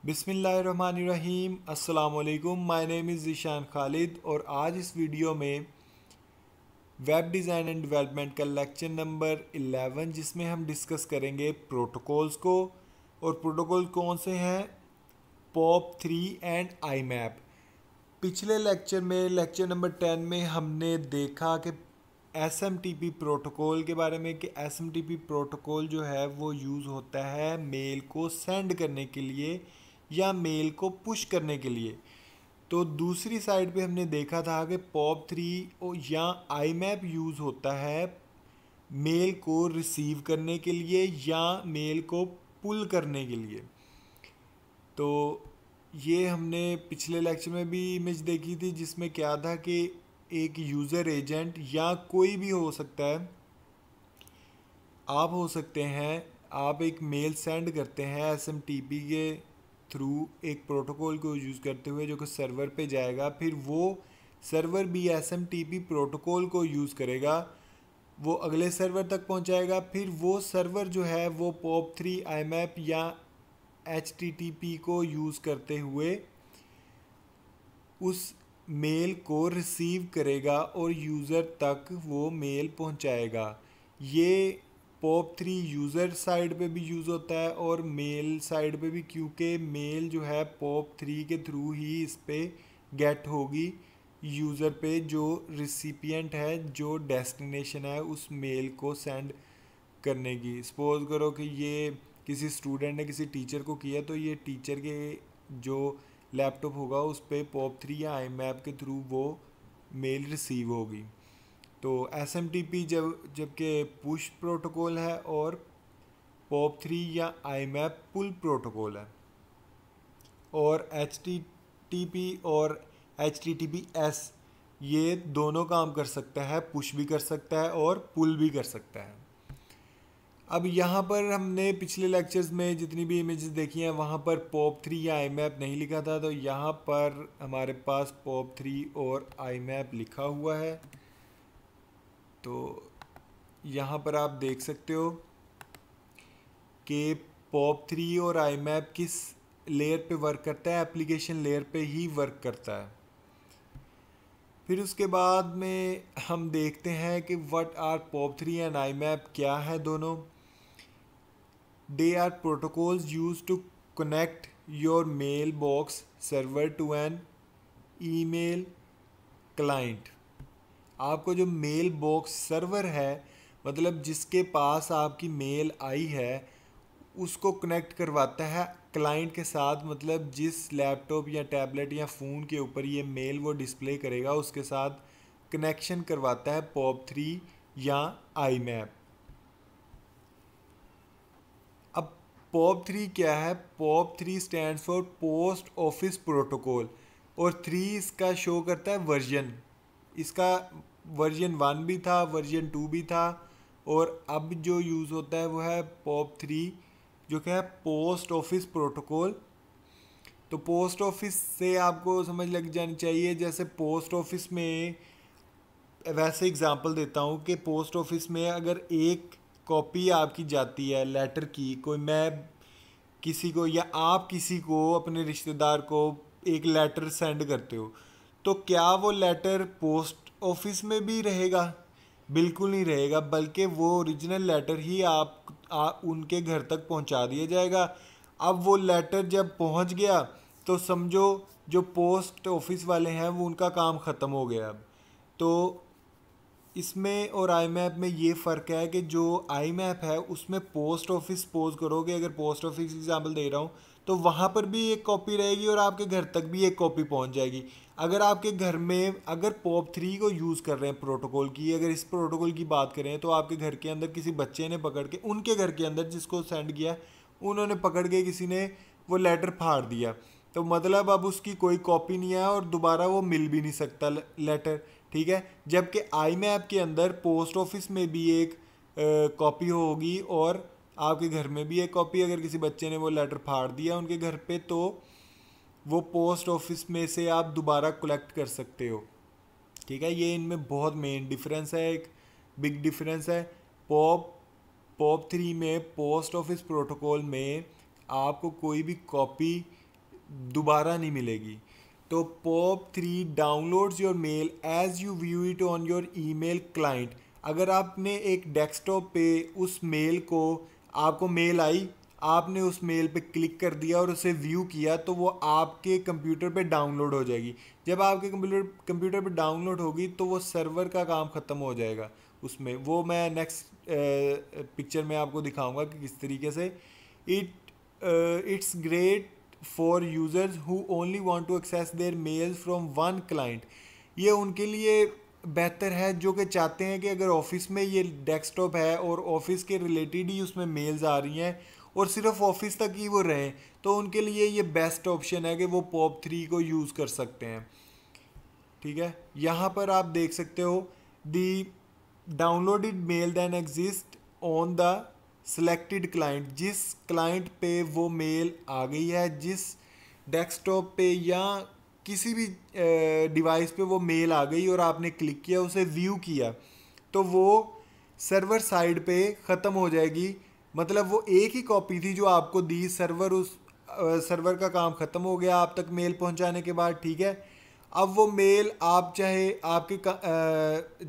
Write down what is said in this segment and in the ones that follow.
बिस्मिल्लाहिर्रहमानिर्रहीम। अस्सलाम वालेकुम। My name is Zeeshan Khalid और आज इस वीडियो में वेब डिज़ाइन एंड डेवलपमेंट का लेक्चर नंबर 11 जिसमें हम डिस्कस करेंगे प्रोटोकॉल्स को। और प्रोटोकॉल कौन से हैं? Pop 3 and I map. पिछले लेक्चर में लेक्चर नंबर 10 में हमने देखा कि SMTP प्रोटोकॉल के बारे में कि SMTP प्रोटोकॉल जो है वो यूज़ होता है मेल को सेंड करने के लिए या मेल को पुश करने के लिए। तो दूसरी साइड पे हमने देखा था कि पॉप 3 या आई मैप यूज़ होता है मेल को रिसीव करने के लिए या मेल को पुल करने के लिए। तो ये हमने पिछले लेक्चर में भी इमेज देखी थी जिसमें क्या था कि एक यूज़र एजेंट या कोई भी हो सकता है, आप हो सकते हैं, आप एक मेल सेंड करते हैं SMTP के थ्रू एक प्रोटोकॉल को यूज़ करते हुए जो कि सर्वर पे जाएगा, फिर वो सर्वर भी SMTP प्रोटोकॉल को यूज़ करेगा, वो अगले सर्वर तक पहुंचाएगा, फिर वो सर्वर जो है वो POP3 IMAP या HTTP को यूज़ करते हुए उस मेल को रिसीव करेगा और यूज़र तक वो मेल पहुंचाएगा। ये POP3 यूज़र साइड पे भी यूज़ होता है और मेल साइड पे भी, क्योंकि मेल जो है POP3 के थ्रू ही इस पे गेट होगी यूज़र पे, जो रिसिपिएंट है, जो डेस्टिनेशन है उस मेल को सेंड करने की। सपोज करो कि ये किसी स्टूडेंट ने किसी टीचर को किया, तो ये टीचर के जो लैपटॉप होगा उस पर POP3 या IMAP के थ्रू वो मेल रिसीव होगी। तो SMTP जबकि पुश प्रोटोकॉल है और POP3 या IMAP पुल प्रोटोकॉल है। और HTTP और HTTPS ये दोनों काम कर सकता है, पुश भी कर सकता है और पुल भी कर सकता है। अब यहाँ पर हमने पिछले लेक्चर्स में जितनी भी इमेजेस देखी हैं वहाँ पर POP3 या IMAP नहीं लिखा था, तो यहाँ पर हमारे पास POP3 और IMAP लिखा हुआ है। तो यहाँ पर आप देख सकते हो कि POP3 और IMAP किस लेयर पे वर्क करता है, एप्लीकेशन लेयर पे ही वर्क करता है। फिर उसके बाद में हम देखते हैं कि what are POP3 and IMAP, क्या है दोनों। They are protocols used to connect your mailbox server to an email client। आपको जो मेल बॉक्स सर्वर है, मतलब जिसके पास आपकी मेल आई है, उसको कनेक्ट करवाता है क्लाइंट के साथ, मतलब जिस लैपटॉप या टैबलेट या फ़ोन के ऊपर ये मेल वो डिस्प्ले करेगा उसके साथ कनेक्शन करवाता है POP3 या IMAP। अब POP3 क्या है? POP3 stands for post office protocol और 3 इसका शो करता है वर्जन। इसका वर्जन 1 भी था, वर्जन 2 भी था, और अब जो यूज़ होता है वो है POP3 जो क्या है पोस्ट ऑफिस प्रोटोकॉल। तो पोस्ट ऑफिस से आपको समझ लग जानी चाहिए, जैसे पोस्ट ऑफिस में, वैसे एग्जांपल देता हूँ कि पोस्ट ऑफिस में अगर एक कॉपी आपकी जाती है लेटर की, कोई मैं किसी को या आप किसी को अपने रिश्तेदार को एक लेटर सेंड करते हो, तो क्या वो लेटर पोस्ट ऑफिस में भी रहेगा? बिल्कुल नहीं रहेगा, बल्कि वो ओरिजिनल लेटर ही उनके घर तक पहुंचा दिया जाएगा। अब वो लेटर जब पहुंच गया तो समझो जो पोस्ट ऑफिस वाले हैं वो उनका काम ख़त्म हो गया। अब तो इसमें और IMAP में ये फ़र्क है कि जो IMAP है उसमें पोस्ट ऑफिस, सपोज करोगे अगर पोस्ट ऑफिस एग्जांपल दे रहा हूँ, तो वहाँ पर भी एक कॉपी रहेगी और आपके घर तक भी एक कॉपी पहुँच जाएगी। अगर आपके घर में अगर POP3 को यूज़ कर रहे हैं प्रोटोकॉल की, अगर इस प्रोटोकॉल की बात करें, तो आपके घर के अंदर किसी बच्चे ने पकड़ के, उनके घर के अंदर जिसको सेंड किया उन्होंने पकड़ के किसी ने वो लेटर फाड़ दिया, तो मतलब अब उसकी कोई कॉपी नहीं है और दोबारा वो मिल भी नहीं सकता लेटर। ठीक है, जबकि IMAP के अंदर पोस्ट ऑफिस में भी एक कॉपी होगी और आपके घर में भी एक कॉपी। अगर किसी बच्चे ने वो लेटर फाड़ दिया उनके घर पे, तो वो पोस्ट ऑफिस में से आप दोबारा कलेक्ट कर सकते हो। ठीक है, ये इनमें बहुत मेन डिफरेंस है, एक बिग डिफरेंस है। POP3 में पोस्ट ऑफिस प्रोटोकॉल में आपको कोई भी कॉपी दोबारा नहीं मिलेगी। तो POP3 downloads your mail as you view it on your email client. अगर आपने एक डेस्कटॉप पे उस मेल को, आपको मेल आई, आपने उस मेल पे क्लिक कर दिया और उसे व्यू किया, तो वो आपके कंप्यूटर पे डाउनलोड हो जाएगी। जब आपके कंप्यूटर पे डाउनलोड होगी तो वो सर्वर का काम ख़त्म हो जाएगा उसमें। वो मैं नेक्स्ट पिक्चर में आपको दिखाऊंगा कि किस तरीके से। It's great for users who only want to access their mails from one client. ये उनके लिए बेहतर है जो कि चाहते हैं कि अगर ऑफिस में ये डेस्कटॉप है और ऑफिस के रिलेटेड ही उसमें मेल्स आ रही हैं और सिर्फ ऑफिस तक ही वो रहें, तो उनके लिए ये बेस्ट ऑप्शन है कि वो POP3 को यूज़ कर सकते हैं। ठीक है, यहाँ पर आप देख सकते हो the downloaded mail than exist on the selected client. जिस क्लाइंट पे वो मेल आ गई है, जिस डेस्कटॉप पे या किसी भी डिवाइस पे वो मेल आ गई और आपने क्लिक किया, उसे व्यू किया, तो वो सर्वर साइड पे ख़त्म हो जाएगी। मतलब वो एक ही कॉपी थी जो आपको दी, सर्वर का काम ख़त्म हो गया आप तक मेल पहुंचाने के बाद। ठीक है, अब वो मेल आप चाहे आपके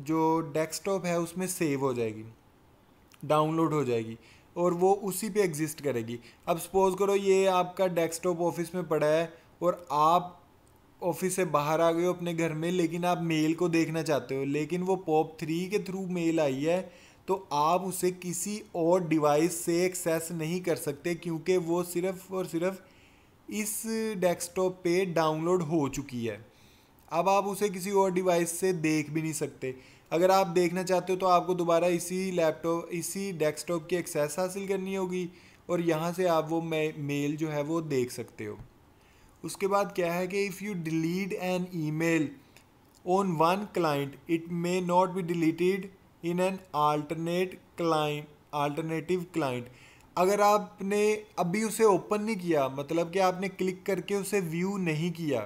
जो डेस्कटॉप है उसमें सेव हो जाएगी, डाउनलोड हो जाएगी और वो उसी पे एग्जिस्ट करेगी। अब सपोज करो ये आपका डेस्कटॉप ऑफिस में पड़ा है और आप ऑफिस से बाहर आ गए हो अपने घर में, लेकिन आप मेल को देखना चाहते हो, लेकिन वो POP3 के थ्रू मेल आई है, तो आप उसे किसी और डिवाइस से एक्सेस नहीं कर सकते क्योंकि वो सिर्फ और सिर्फ इस डेस्कटॉप पे डाउनलोड हो चुकी है। अब आप उसे किसी और डिवाइस से देख भी नहीं सकते। अगर आप देखना चाहते हो तो आपको दोबारा इसी डेस्कटॉप की एक्सेस हासिल करनी होगी और यहाँ से आप वो मेल जो है वो देख सकते हो। उसके बाद क्या है कि if you delete N email on one client it may not be deleted in an alternative client. अगर आपने अभी उसे ओपन नहीं किया, मतलब कि आपने क्लिक करके उसे व्यू नहीं किया,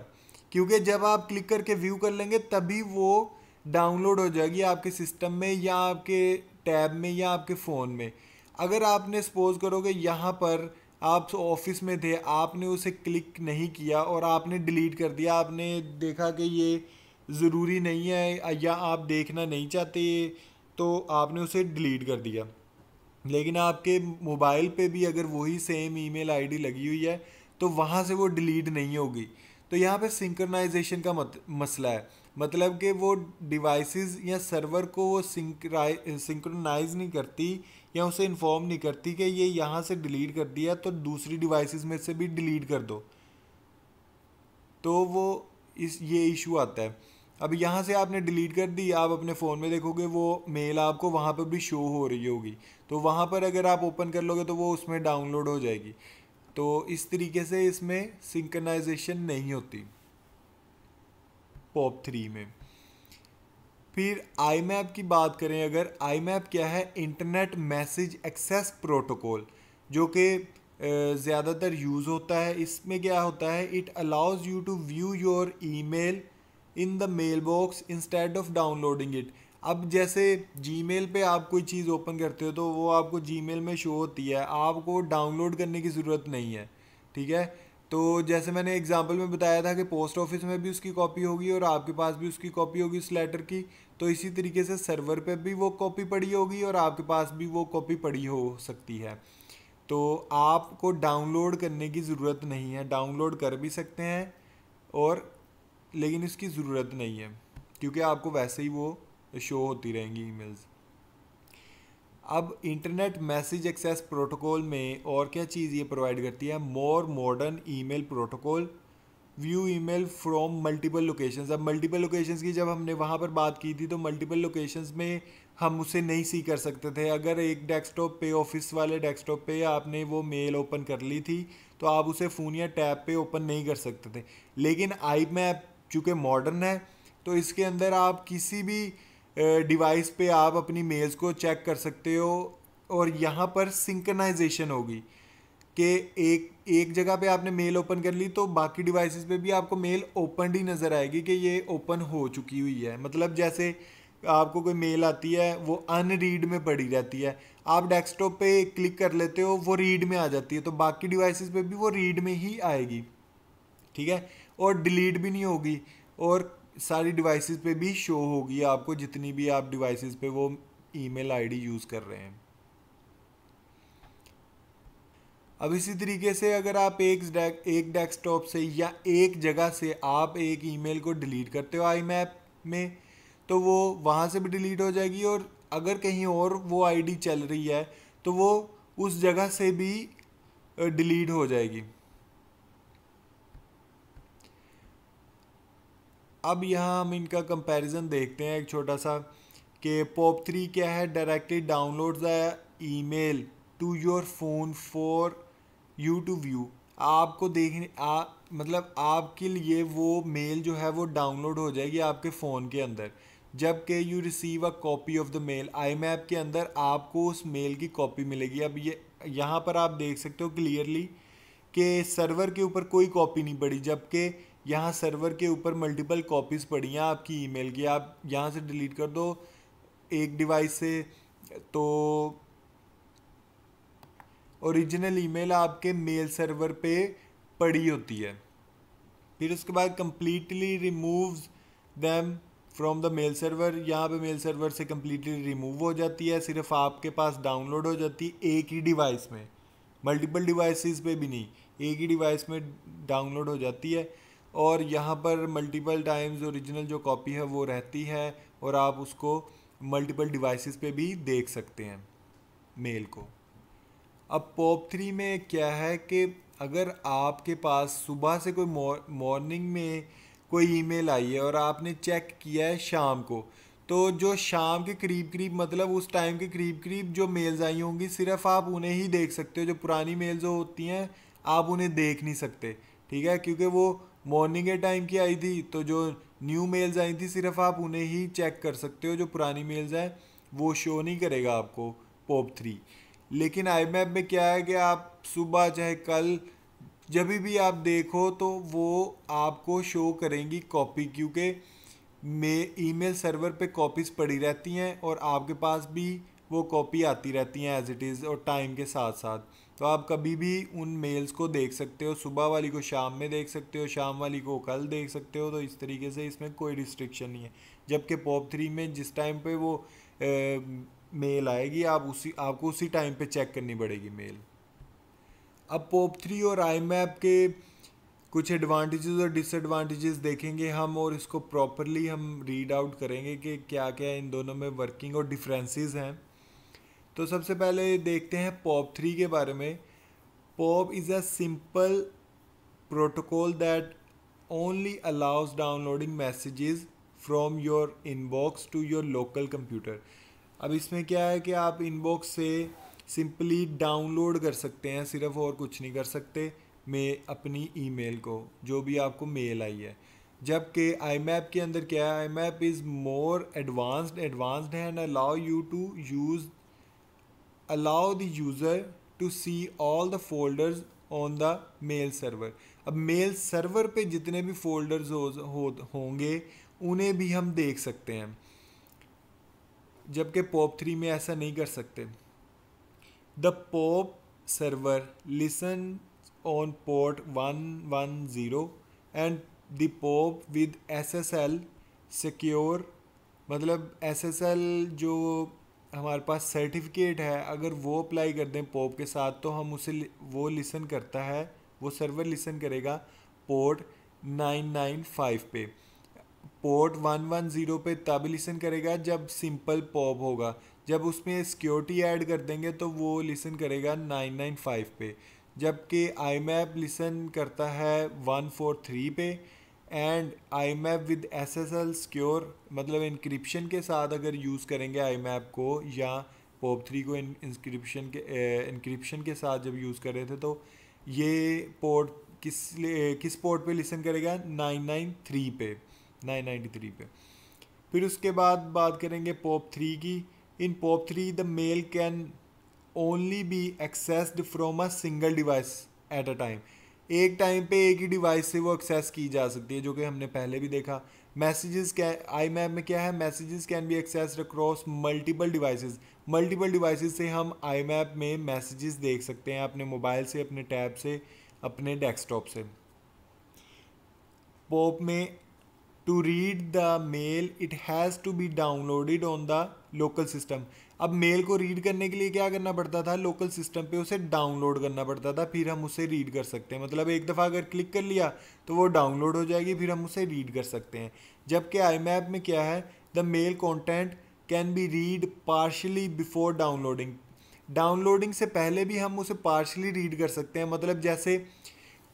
क्योंकि जब आप क्लिक करके व्यू कर लेंगे तभी वो डाउनलोड हो जाएगी आपके सिस्टम में या आपके टैब में या आपके फ़ोन में। अगर आपने सपोज करोगे यहाँ पर आप ऑफिस में थे, आपने उसे क्लिक नहीं किया और आपने डिलीट कर दिया, आपने देखा कि ये ज़रूरी नहीं है या आप देखना नहीं चाहते, तो आपने उसे डिलीट कर दिया। लेकिन आपके मोबाइल पे भी अगर वही सेम ईमेल आईडी लगी हुई है तो वहाँ से वो डिलीट नहीं होगी। तो यहाँ पे सिंक्रनाइजेशन का मसला है, मतलब कि वो डिवाइसेस या सर्वर को वो सिंक्रोनाइज नहीं करती या उसे इन्फॉर्म नहीं करती कि ये यहाँ से डिलीट कर दिया तो दूसरी डिवाइसेस में से भी डिलीट कर दो, तो वो ये इशू आता है। अब यहाँ से आपने डिलीट कर दी, आप अपने फ़ोन में देखोगे वो मेल आपको वहाँ पर भी शो हो रही होगी, तो वहाँ पर अगर आप ओपन कर लोगे तो वो उसमें डाउनलोड हो जाएगी। तो इस तरीके से इसमें सिंक्रनाइजेशन नहीं होती POP3 में। फिर IMAP की बात करें, अगर IMAP क्या है, इंटरनेट मैसेज एक्सेस प्रोटोकॉल, जो कि ज़्यादातर यूज़ होता है। इसमें क्या होता है, it allows you to view your email in the mail box instead of downloading it. अब जैसे जीमेल पे आप कोई चीज़ ओपन करते हो तो वो आपको जीमेल में शो होती है, आपको डाउनलोड करने की ज़रूरत नहीं है। ठीक है, तो जैसे मैंने एग्जांपल में बताया था कि पोस्ट ऑफिस में भी उसकी कॉपी होगी और आपके पास भी उसकी कॉपी होगी उस लेटर की, तो इसी तरीके से सर्वर पे भी वो कॉपी पड़ी होगी और आपके पास भी वो कॉपी पड़ी हो सकती है। तो आपको डाउनलोड करने की ज़रूरत नहीं है, डाउनलोड कर भी सकते हैं और लेकिन इसकी ज़रूरत नहीं है क्योंकि आपको वैसे ही वो शो होती रहेंगी ईमेल्स। अब इंटरनेट मैसेज एक्सेस प्रोटोकॉल में और क्या चीज़ ये प्रोवाइड करती है, मोर modern email protocol, view email from multiple locations. अब मल्टीपल लोकेशंस की जब हमने वहाँ पर बात की थी तो मल्टीपल लोकेशंस में हम उसे नहीं सी कर सकते थे। अगर एक डेस्कटॉप पे, ऑफिस वाले डेस्कटॉप पे आपने वो मेल ओपन कर ली थी तो आप उसे फ़ोन या टैब पे ओपन नहीं कर सकते थे। लेकिन IMAP चूँकि मॉडर्न है तो इसके अंदर आप किसी भी डिवाइस पे आप अपनी मेल्स को चेक कर सकते हो और यहाँ पर सिंक्रनाइजेशन होगी कि एक जगह पे आपने मेल ओपन कर ली तो बाकी डिवाइसेस पे भी आपको मेल ओपन ही नज़र आएगी कि ये ओपन हो चुकी हुई है। मतलब जैसे आपको कोई मेल आती है वो अनरीड में पड़ी रहती है, आप डेस्कटॉप पे क्लिक कर लेते हो वो रीड में आ जाती है, तो बाकी डिवाइसेस पे भी वो रीड में ही आएगी। ठीक है, और डिलीट भी नहीं होगी, और सारी डिवाइसेस पे भी शो होगी आपको, जितनी भी आप डिवाइसेस पे वो ईमेल आईडी यूज़ कर रहे हैं। अब इसी तरीके से अगर आप एक डेस्कटॉप से या एक जगह से आप एक ईमेल को डिलीट करते हो आईमैप में, तो वो वहाँ से भी डिलीट हो जाएगी, और अगर कहीं और वो आईडी चल रही है तो वो उस जगह से भी डिलीट हो जाएगी। अब यहाँ हम इनका कंपैरिजन देखते हैं एक छोटा सा, कि POP3 क्या है, directly download the email to your phone for you to view. आपको देखने मतलब आपके लिए वो मेल जो है वो डाउनलोड हो जाएगी आपके फ़ोन के अंदर, जबकि you receive a copy of the mail, IMAP के अंदर आपको उस मेल की कॉपी मिलेगी। अब ये यहाँ पर आप देख सकते हो क्लियरली कि सर्वर के ऊपर कोई कॉपी नहीं पड़ी, जबकि यहाँ सर्वर के ऊपर मल्टीपल कॉपीज़ पड़ी हैं आपकी ईमेल की। आप यहाँ से डिलीट कर दो एक डिवाइस से, तो ओरिजिनल ईमेल आपके मेल सर्वर पे पड़ी होती है। फिर उसके बाद completely removes them from the mail server, यहाँ पे मेल सर्वर से कंप्लीटली रिमूव हो जाती है, सिर्फ आपके पास डाउनलोड हो जाती है एक ही डिवाइस में, मल्टीपल डिवाइसेस पे भी नहीं, एक ही डिवाइस में डाउनलोड हो जाती है। और यहाँ पर मल्टीपल टाइम्स ओरिजिनल जो कॉपी है वो रहती है, और आप उसको मल्टीपल डिवाइसेस पे भी देख सकते हैं मेल को। अब POP3 में क्या है कि अगर आपके पास सुबह से कोई मॉर्निंग में कोई ईमेल आई है और आपने चेक किया है शाम को, तो जो शाम के करीब करीब, मतलब उस टाइम के करीब करीब जो मेल्स आई होंगी, सिर्फ आप उन्हें ही देख सकते हो। जो पुरानी मेल्स जो होती हैं आप उन्हें देख नहीं सकते, ठीक है, क्योंकि वो मॉर्निंग के टाइम की आई थी, तो जो न्यू मेल्स आई थी सिर्फ आप उन्हें ही चेक कर सकते हो। जो पुरानी मेल्स हैं वो शो नहीं करेगा आपको POP3। लेकिन IMAP में क्या है कि आप सुबह चाहे कल जब भी आप देखो तो वो आपको शो करेंगी कॉपी, क्योंकि ईमेल सर्वर पे कॉपीज़ पड़ी रहती हैं और आपके पास भी वो कॉपी आती रहती हैं एज इट इज़, और टाइम के साथ साथ। तो आप कभी भी उन मेल्स को देख सकते हो, सुबह वाली को शाम में देख सकते हो, शाम वाली को कल देख सकते हो। तो इस तरीके से इसमें कोई रिस्ट्रिक्शन नहीं है। जबकि POP3 में जिस टाइम पे वो मेल आएगी आपको उसी टाइम पे चेक करनी पड़ेगी मेल। अब POP3 और IMAP के कुछ एडवांटेजेस और डिसएडवांटेजेस देखेंगे हम, और इसको प्रॉपरली हम रीड आउट करेंगे कि क्या क्या इन दोनों में वर्किंग और डिफरेंसेस हैं। तो सबसे पहले देखते हैं POP3 के बारे में। POP is a simple protocol that only allows downloading messages from your inbox to your local computer. अब इसमें क्या है कि आप इनबॉक्स से सिंपली डाउनलोड कर सकते हैं सिर्फ, और कुछ नहीं कर सकते में अपनी ईमेल को, जो भी आपको मेल आई है। जबकि IMAP के अंदर क्या है, IMAP इज़ मोर एडवांस्ड है and allow the user to see all the folders on the mail server. अब मेल सर्वर पे जितने भी फोल्डर्स होंगे उन्हें भी हम देख सकते हैं, जबकि POP3 में ऐसा नहीं कर सकते। The POP server listen on port 110 and the POP with SSL secure, मतलब SSL जो हमारे पास सर्टिफिकेट है, अगर वो अप्लाई कर दें POP के साथ तो हम उसे वो लिसन करता है, वो सर्वर लिसन करेगा पोर्ट 995 पे। पोर्ट 110 पे तब लिसन करेगा जब सिंपल POP होगा। जब उसमें सिक्योरिटी ऐड कर देंगे तो वो लिसन करेगा 995 पे। जबकि IMAP लिसन करता है 143 पे। And IMAP with SSL secure, मतलब इंक्रिप्शन के साथ अगर यूज़ करेंगे IMAP को या POP3 को इंक्रिप्शन के साथ जब यूज़ कर रहे थे, तो ये पोर्ट किस पोर्ट पे लिसन करेगा, 993 पे। फिर उसके बाद बात करेंगे POP3 की। इन POP3 the mail can only B accessed from a single device at a time. एक टाइम पे एक ही डिवाइस से वो एक्सेस की जा सकती है, जो कि हमने पहले भी देखा। मैसेजेस क्या IMAP में क्या है, messages can be accessed across multiple devices. Multiple devices से हम IMAP में मैसेजेस देख सकते हैं, अपने मोबाइल से, अपने टैब से, अपने डेस्कटॉप से। पॉप में to read the mail it has to be downloaded on the local system. अब मेल को रीड करने के लिए क्या करना पड़ता था, लोकल सिस्टम पे उसे डाउनलोड करना पड़ता था, फिर हम उसे रीड कर सकते हैं। मतलब एक दफ़ा अगर क्लिक कर लिया तो वो डाउनलोड हो जाएगी, फिर हम उसे रीड कर सकते हैं। जबकि आई मैप में क्या है, the mail content can be read partially before downloading. Downloading से पहले भी हम उसे पार्शली रीड कर सकते हैं। मतलब जैसे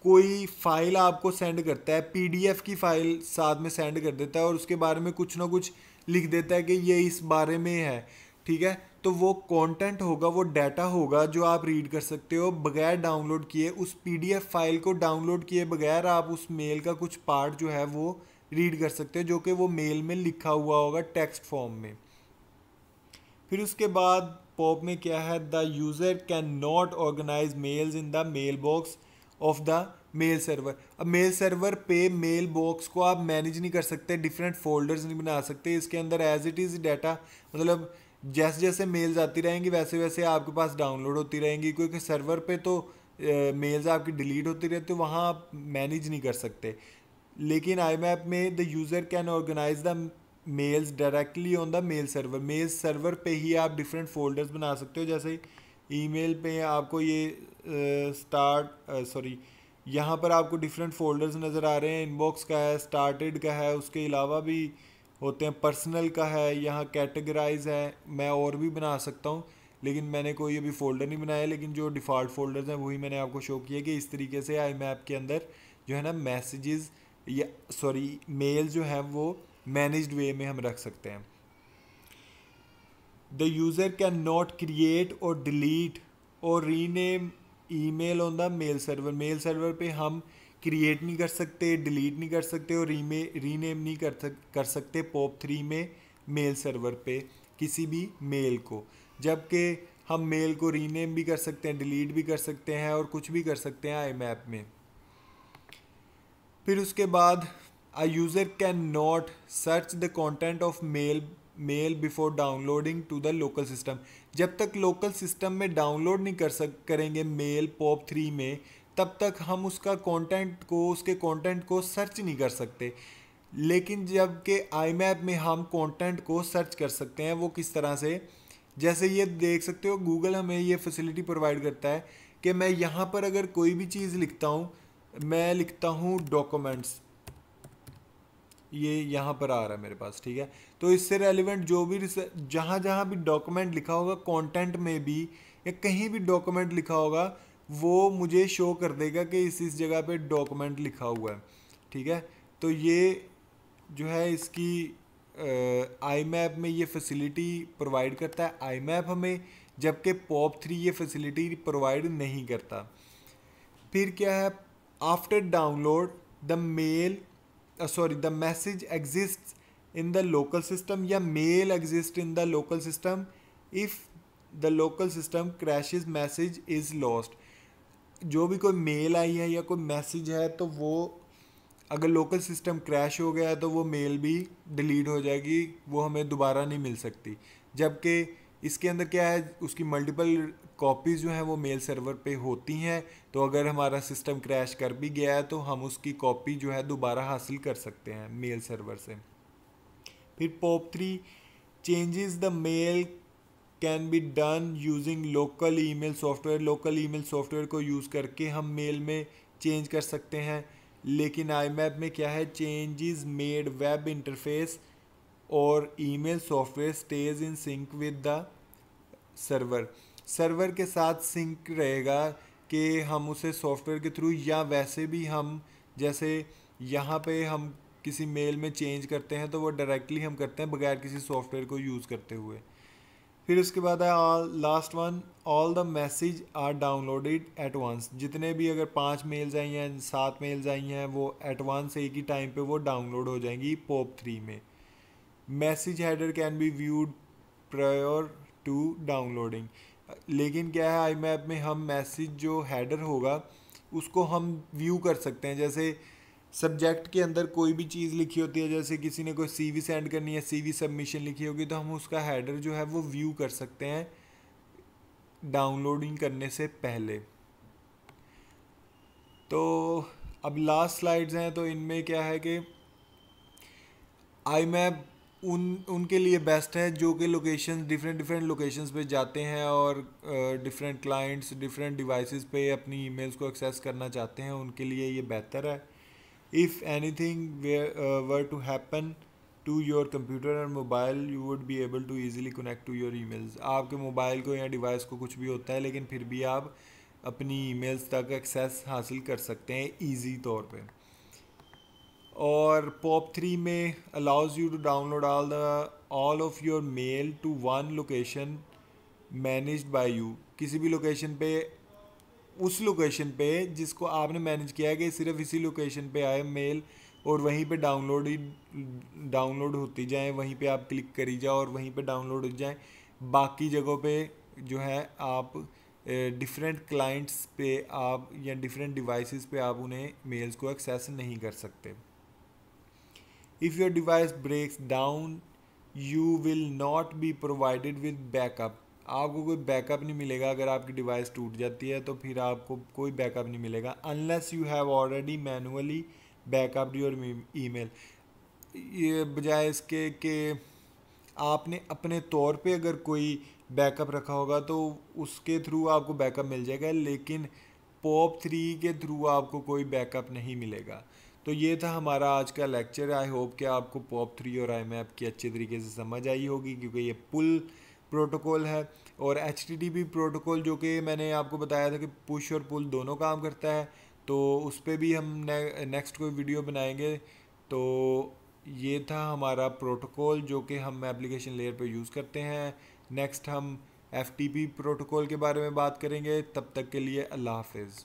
कोई फाइल आपको सेंड करता है, पीडीएफ की फाइल साथ में सेंड कर देता है और उसके बारे में कुछ ना कुछ लिख देता है कि ये इस बारे में है, ठीक है, तो वो कंटेंट होगा, वो डाटा होगा जो आप रीड कर सकते हो बगैर डाउनलोड किए। उस पीडीएफ फाइल को डाउनलोड किए बगैर आप उस मेल का कुछ पार्ट जो है वो रीड कर सकते हो, जो कि वो मेल में लिखा हुआ होगा टेक्स्ट फॉर्म में। फिर उसके बाद पॉप में क्या है, the user can not organise mails in the mail box of the mail server. अब मेल सर्वर पे मेल बॉक्स को आप मैनेज नहीं कर सकते, डिफरेंट फोल्डर्स नहीं बना सकते इसके अंदर। एज इट इज़ डाटा, मतलब जैसे जैसे मेल्स आती रहेंगी वैसे वैसे आपके पास डाउनलोड होती रहेंगी, क्योंकि सर्वर पे तो मेल्स आपकी डिलीट होती रहती है, वहाँ आप मैनेज नहीं कर सकते। लेकिन आई मैप में the user can organise the mails directly on the mail server. Mail server पे ही आप डिफरेंट फोल्डर्स बना सकते हो। जैसे ईमेल पे आपको ये यहाँ पर आपको डिफरेंट फोल्डर्स नज़र आ रहे हैं। इनबॉक्स का है, स्टार्टेड का है, उसके अलावा भी होते हैं, पर्सनल का है, यहाँ कैटेगराइज है। मैं और भी बना सकता हूँ लेकिन मैंने कोई अभी फ़ोल्डर नहीं बनाया, लेकिन जो डिफ़ॉल्ट फ़ोल्डर्स हैं वही मैंने आपको शो किया कि इस तरीके से आई मैप के अंदर जो है ना मैसेजेस या मेल जो है वो मैनेज्ड वे में हम रख सकते हैं। The user can not create और डिलीट और rename email on the mail server. Mail server पे हम क्रिएट नहीं कर सकते, डिलीट नहीं कर सकते और रीनेम नहीं कर सकते पॉप 3 में मेल सर्वर पे किसी भी मेल को। जबकि हम मेल को रीनेम भी कर सकते हैं, डिलीट भी कर सकते हैं और कुछ भी कर सकते हैं आई मैप में। फिर उसके बाद a user can not search the content of mail before downloading to the local system. जब तक लोकल सिस्टम में डाउनलोड नहीं करेंगे मेल पॉप 3 में, तब तक हम उसका कंटेंट को, उसके कंटेंट को सर्च नहीं कर सकते। लेकिन जबकि आई मैप में हम कंटेंट को सर्च कर सकते हैं। वो किस तरह से, जैसे ये देख सकते हो गूगल हमें ये फैसिलिटी प्रोवाइड करता है कि मैं यहाँ पर अगर कोई भी चीज़ लिखता हूँ, मैं लिखता हूँ डॉक्यूमेंट्स, ये यहाँ पर आ रहा है मेरे पास, ठीक है, तो इससे रेलिवेंट जो भी जहाँ जहाँ भी डॉक्यूमेंट लिखा होगा कंटेंट में भी या कहीं भी डॉक्यूमेंट लिखा होगा वो मुझे शो कर देगा कि इस जगह पे डॉक्यूमेंट लिखा हुआ है, ठीक है। तो ये जो है इसकी आई मैप में ये फैसिलिटी प्रोवाइड करता है आई मैप हमें, जबकि पॉप 3 ये फैसिलिटी प्रोवाइड नहीं करता। फिर क्या है, after download the the message exist in the local system या mail exist in the local system if the local system crashes message is lost. जो भी कोई मेल आई है या कोई मैसेज है तो वो अगर लोकल सिस्टम क्रैश हो गया तो वो मेल भी डिलीट हो जाएगी, वो हमें दोबारा नहीं मिल सकती। जबकि इसके अंदर क्या है, उसकी मल्टीपल कॉपीज़ जो हैं वो मेल सर्वर पे होती हैं, तो अगर हमारा सिस्टम क्रैश कर भी गया है तो हम उसकी कॉपी जो है दोबारा हासिल कर सकते हैं मेल सर्वर से। फिर pop 3 changes the mail can be done using local email software. Local email software को यूज़ करके हम मेल में चेंज कर सकते हैं। लेकिन आई मैप में क्या है, चेंजेस मेड वेब इंटरफेस और email software stage in sync with the server. Server के साथ सिंक रहेगा कि हम उसे सॉफ्टवेयर के थ्रू या वैसे भी हम जैसे यहाँ पे हम किसी मेल में चेंज करते हैं तो वो डायरेक्टली हम करते हैं बगैर किसी सॉफ्टवेयर को यूज़ करते हुए। फिर उसके बाद है last one, all the message are downloaded at once. जितने भी अगर 5 मेल्स आई हैं, 7 मेल्स आई हैं, वो एट वंस एक ही टाइम पे वो डाउनलोड हो जाएंगी पॉप 3 में। Message header can be viewed prior to downloading. लेकिन क्या है, आई मैप में हम मैसेज जो हेडर होगा उसको हम व्यू कर सकते हैं। जैसे सब्जेक्ट के अंदर कोई भी चीज़ लिखी होती है, जैसे किसी ने कोई सीवी सेंड करनी है, सीवी सबमिशन लिखी होगी, तो हम उसका हेडर जो है वो व्यू कर सकते हैं डाउनलोडिंग करने से पहले। तो अब लास्ट स्लाइड्स हैं, तो इनमें क्या है कि आई मैप उनके लिए बेस्ट है जो कि लोकेशन डिफरेंट डिफरेंट लोकेशंस पे जाते हैं और डिफरेंट क्लाइंट्स डिफरेंट डिवाइसेस पे अपनी ईमेल्स को एक्सेस करना चाहते हैं, उनके लिए ये बेहतर है. If anything were to happen to your computer और mobile, you would be able to easily connect to your emails. आपके मोबाइल को या डिवाइस को कुछ भी होता है, लेकिन फिर भी आप अपनी ईमेल्स तक एक्सेस हासिल कर सकते हैं ईजी तौर पे. और POP3 में allows you to download all of your mail to one location managed by you. किसी भी लोकेशन पे, उस लोकेशन पे जिसको आपने मैनेज किया है कि सिर्फ इसी लोकेशन पे आए मेल, और वहीं पे डाउनलोड होती जाएं, वहीं पे आप क्लिक करी जाओ और वहीं पे डाउनलोड हो जाएं. बाकी जगहों पे जो है आप डिफरेंट क्लाइंट्स पे आप या डिफरेंट डिवाइसेस पे आप उन्हें मेल्स को एक्सेस नहीं कर सकते. If your device breaks down, you will not be provided with backup. आपको कोई बैकअप नहीं मिलेगा. अगर आपकी डिवाइस टूट जाती है तो फिर आपको कोई बैकअप नहीं मिलेगा unless you have already manually backup your email. ये बजाय इसके कि आपने अपने तौर पे अगर कोई बैकअप रखा होगा तो उसके थ्रू आपको बैकअप मिल जाएगा, लेकिन POP3 के थ्रू आपको कोई बैकअप नहीं मिलेगा. तो ये था हमारा आज का लेक्चर. आई होप कि आपको POP3 और IMAP की अच्छे तरीके से समझ आई होगी, क्योंकि ये पुल प्रोटोकॉल है. और HTTP प्रोटोकॉल जो कि मैंने आपको बताया था कि पुश और पुल दोनों काम करता है, तो उस पर भी हम नेक्स्ट कोई वीडियो बनाएंगे. तो ये था हमारा प्रोटोकॉल जो कि हम एप्लीकेशन लेयर पे यूज़ करते हैं. नेक्स्ट हम FTP प्रोटोकॉल के बारे में बात करेंगे. तब तक के लिए अल्लाह हाफिज़.